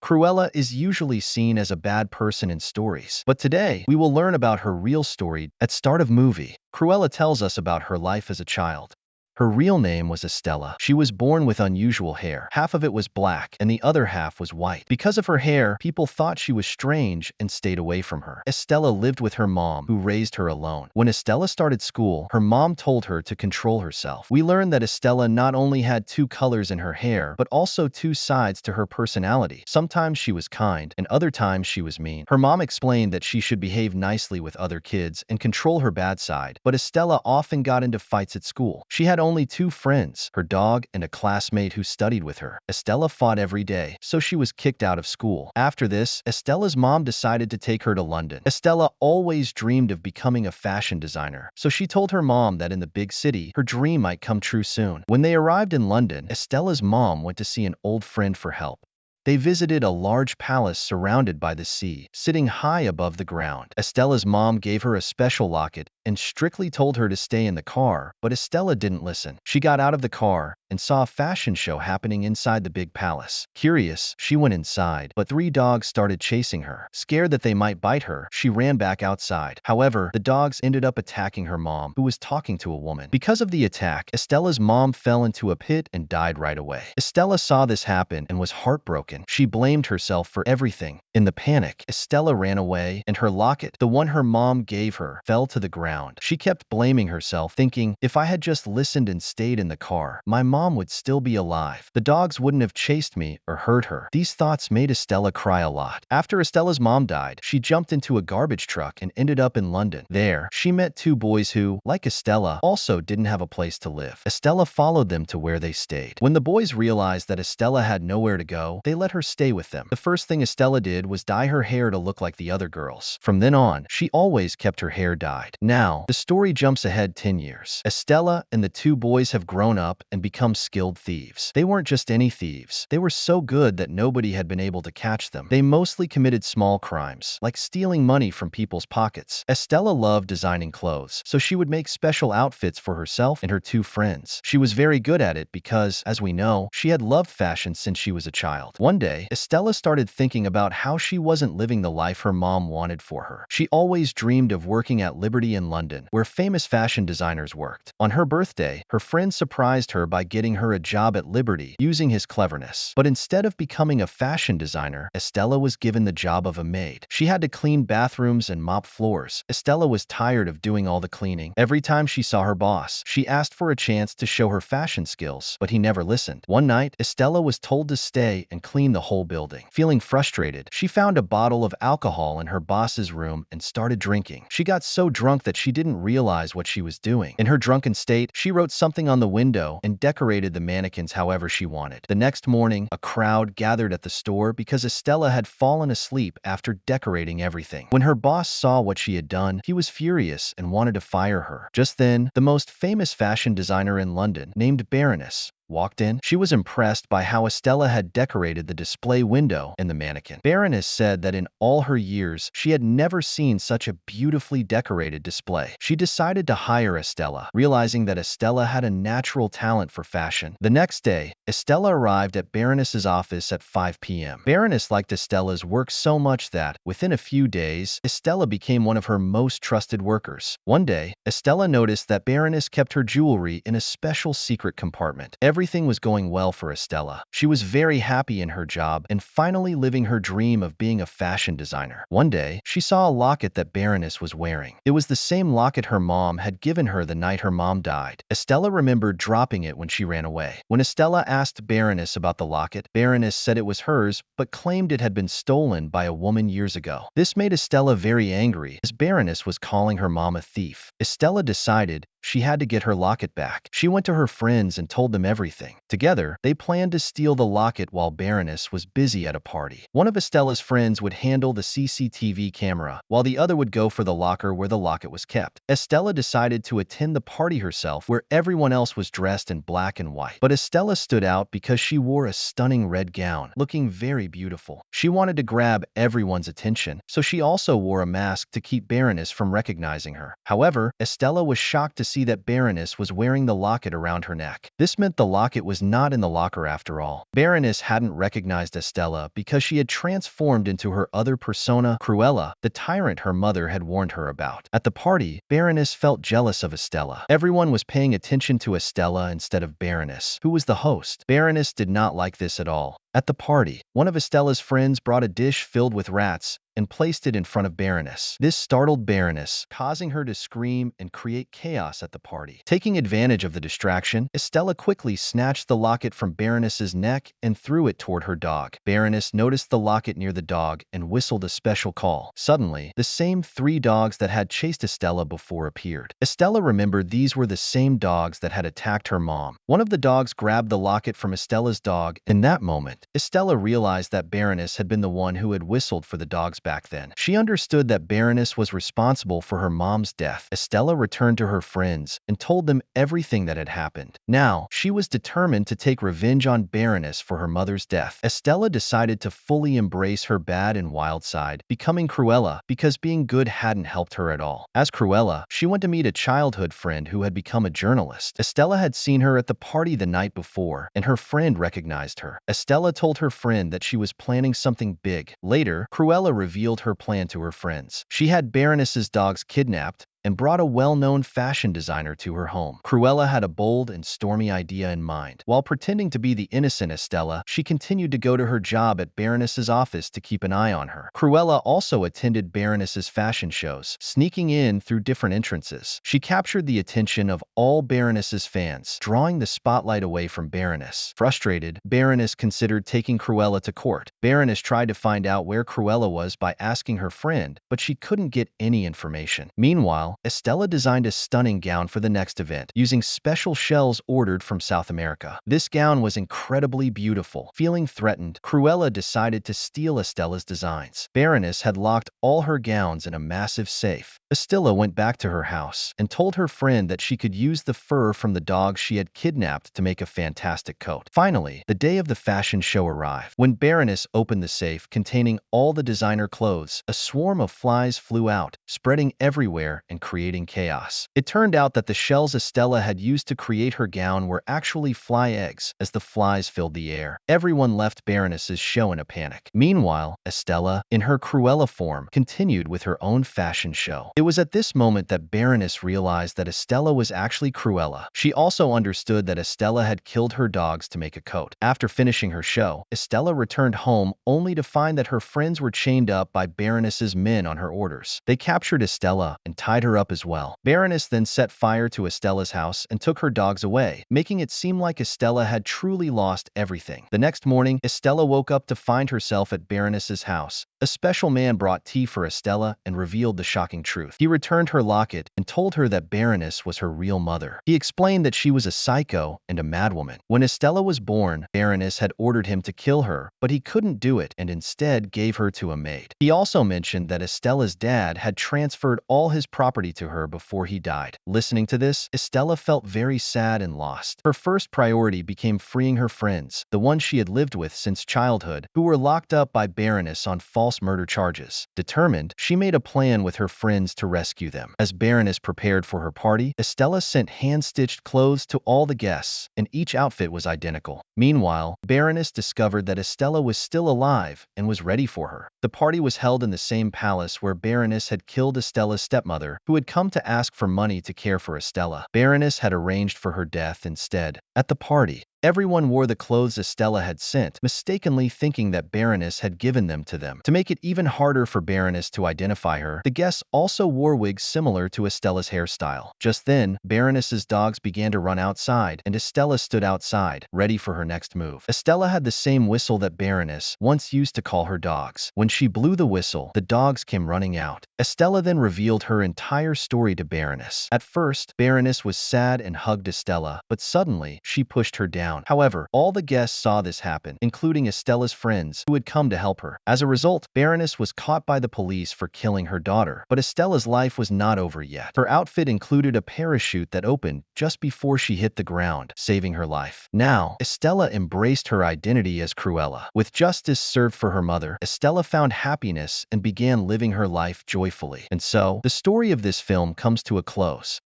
Cruella is usually seen as a bad person in stories, but today we will learn about her real story. At start of movie, Cruella tells us about her life as a child. Her real name was Estella. She was born with unusual hair. Half of it was black and the other half was white. Because of her hair, people thought she was strange and stayed away from her. Estella lived with her mom, who raised her alone. When Estella started school, her mom told her to control herself. We learned that Estella not only had two colors in her hair, but also two sides to her personality. Sometimes she was kind, and other times she was mean. Her mom explained that she should behave nicely with other kids and control her bad side, but Estella often got into fights at school. She had only two friends, her dog and a classmate who studied with her. Estella fought every day, so she was kicked out of school. After this, Estella's mom decided to take her to London. Estella always dreamed of becoming a fashion designer, so she told her mom that in the big city, her dream might come true soon. When they arrived in London, Estella's mom went to see an old friend for help. They visited a large palace surrounded by the sea, sitting high above the ground. Estella's mom gave her a special locket and strictly told her to stay in the car, but Estella didn't listen. She got out of the car and saw a fashion show happening inside the big palace. Curious, she went inside, but three dogs started chasing her. Scared that they might bite her, she ran back outside. However, the dogs ended up attacking her mom, who was talking to a woman. Because of the attack, Estella's mom fell into a pit and died right away. Estella saw this happen and was heartbroken. She blamed herself for everything. In the panic, Estella ran away, and her locket, the one her mom gave her, fell to the ground. She kept blaming herself, thinking, if I had just listened and stayed in the car, my mom would still be alive. The dogs wouldn't have chased me or hurt her. These thoughts made Estella cry a lot. After Estella's mom died, she jumped into a garbage truck and ended up in London. There, she met two boys who, like Estella, also didn't have a place to live. Estella followed them to where they stayed. When the boys realized that Estella had nowhere to go, they let her stay with them. The first thing Estella did was dye her hair to look like the other girls. From then on, she always kept her hair dyed. Now, the story jumps ahead 10 years. Estella and the two boys have grown up and become skilled thieves. They weren't just any thieves. They were so good that nobody had been able to catch them. They mostly committed small crimes, like stealing money from people's pockets. Estella loved designing clothes, so she would make special outfits for herself and her two friends. She was very good at it because, as we know, she had loved fashion since she was a child. One day, Estella started thinking about how she wasn't living the life her mom wanted for her. She always dreamed of working at Liberty in London, where famous fashion designers worked. On her birthday, her friend surprised her by getting her a job at Liberty using his cleverness. But instead of becoming a fashion designer, Estella was given the job of a maid. She had to clean bathrooms and mop floors. Estella was tired of doing all the cleaning. Every time she saw her boss, she asked for a chance to show her fashion skills, but he never listened. One night, Estella was told to stay and clean the whole building. Feeling frustrated, she found a bottle of alcohol in her boss's room and started drinking. She got so drunk that she didn't realize what she was doing. In her drunken state, she wrote something on the window and decorated the mannequins however she wanted. The next morning, a crowd gathered at the store because Estella had fallen asleep after decorating everything. When her boss saw what she had done, he was furious and wanted to fire her. Just then, the most famous fashion designer in London, named Baroness, walked in. She was impressed by how Estella had decorated the display window and the mannequin. Baroness said that in all her years, she had never seen such a beautifully decorated display. She decided to hire Estella, realizing that Estella had a natural talent for fashion. The next day, Estella arrived at Baroness's office at 5 p.m. Baroness liked Estella's work so much that, within a few days, Estella became one of her most trusted workers. One day, Estella noticed that Baroness kept her jewelry in a special secret compartment. Everything was going well for Estella. She was very happy in her job and finally living her dream of being a fashion designer. One day, she saw a locket that Baroness was wearing. It was the same locket her mom had given her the night her mom died. Estella remembered dropping it when she ran away. When Estella asked Baroness about the locket, Baroness said it was hers, but claimed it had been stolen by a woman years ago. This made Estella very angry, as Baroness was calling her mom a thief. Estella decided she had to get her locket back. She went to her friends and told them everything. Together, they planned to steal the locket while Baroness was busy at a party. One of Estella's friends would handle the CCTV camera, while the other would go for the locker where the locket was kept. Estella decided to attend the party herself, where everyone else was dressed in black and white. But Estella stood out because she wore a stunning red gown, looking very beautiful. She wanted to grab everyone's attention, so she also wore a mask to keep Baroness from recognizing her. However, Estella was shocked to see that Baroness was wearing the locket around her neck. This meant the locket was not in the locker after all. Baroness hadn't recognized Estella because she had transformed into her other persona, Cruella, the tyrant her mother had warned her about. At the party, Baroness felt jealous of Estella. Everyone was paying attention to Estella instead of Baroness, who was the host. Baroness did not like this at all. At the party, one of Estella's friends brought a dish filled with rats and placed it in front of Baroness. This startled Baroness, causing her to scream and create chaos at the party. Taking advantage of the distraction, Estella quickly snatched the locket from Baroness's neck and threw it toward her dog. Baroness noticed the locket near the dog and whistled a special call. Suddenly, the same 3 dogs that had chased Estella before appeared. Estella remembered these were the same dogs that had attacked her mom. One of the dogs grabbed the locket from Estella's dog. In that moment, Estella realized that Baroness had been the one who had whistled for the dogs back then. She understood that Baroness was responsible for her mom's death. Estella returned to her friends and told them everything that had happened. Now, she was determined to take revenge on Baroness for her mother's death. Estella decided to fully embrace her bad and wild side, becoming Cruella, because being good hadn't helped her at all. As Cruella, she went to meet a childhood friend who had become a journalist. Estella had seen her at the party the night before, and her friend recognized her. Estella told her friend that she was planning something big. Later, Cruella revealed her plan to her friends. She had Baroness's dogs kidnapped and brought a well-known fashion designer to her home. Cruella had a bold and stormy idea in mind. While pretending to be the innocent Estella, she continued to go to her job at Baroness's office to keep an eye on her. Cruella also attended Baroness's fashion shows, sneaking in through different entrances. She captured the attention of all Baroness's fans, drawing the spotlight away from Baroness. Frustrated, Baroness considered taking Cruella to court. Baroness tried to find out where Cruella was by asking her friend, but she couldn't get any information. Meanwhile, Estella designed a stunning gown for the next event, using special shells ordered from South America. This gown was incredibly beautiful. Feeling threatened, Cruella decided to steal Estella's designs. Baroness had locked all her gowns in a massive safe. Estella went back to her house and told her friend that she could use the fur from the dogs she had kidnapped to make a fantastic coat. Finally, the day of the fashion show arrived. When Baroness opened the safe containing all the designer clothes, a swarm of flies flew out, spreading everywhere and creating chaos. It turned out that the shells Estella had used to create her gown were actually fly eggs as the flies filled the air. Everyone left Baroness's show in a panic. Meanwhile, Estella, in her Cruella form, continued with her own fashion show. It was at this moment that Baroness realized that Estella was actually Cruella. She also understood that Estella had killed her dogs to make a coat. After finishing her show, Estella returned home only to find that her friends were chained up by Baroness's men on her orders. They captured Estella and tied her up as well. Baroness then set fire to Estella's house and took her dogs away, making it seem like Estella had truly lost everything. The next morning, Estella woke up to find herself at Baroness's house. A special man brought tea for Estella and revealed the shocking truth. He returned her locket and told her that Baroness was her real mother. He explained that she was a psycho and a madwoman. When Estella was born, Baroness had ordered him to kill her, but he couldn't do it and instead gave her to a maid. He also mentioned that Estella's dad had transferred all his property to her before he died. Listening to this, Estella felt very sad and lost. Her first priority became freeing her friends, the ones she had lived with since childhood, who were locked up by Baroness on false murder charges. Determined, she made a plan with her friends to rescue them. As Baroness prepared for her party, Estella sent hand-stitched clothes to all the guests, and each outfit was identical. Meanwhile, Baroness discovered that Estella was still alive and was ready for her. The party was held in the same palace where Baroness had killed Estella's stepmother, who had come to ask for money to care for Estella. Baroness had arranged for her death instead. At the party, everyone wore the clothes Estella had sent, mistakenly thinking that Baroness had given them to them. To make it even harder for Baroness to identify her, the guests also wore wigs similar to Estella's hairstyle. Just then, Baroness's dogs began to run outside, and Estella stood outside, ready for her next move. Estella had the same whistle that Baroness once used to call her dogs. When she blew the whistle, the dogs came running out. Estella then revealed her entire story to Baroness. At first, Baroness was sad and hugged Estella, but suddenly, she pushed her down. However, all the guests saw this happen, including Estella's friends, who had come to help her. As a result, Baroness was caught by the police for killing her daughter. But Estella's life was not over yet. Her outfit included a parachute that opened just before she hit the ground, saving her life. Now, Estella embraced her identity as Cruella. With justice served for her mother, Estella found happiness and began living her life joyfully. And so, the story of this film comes to a close.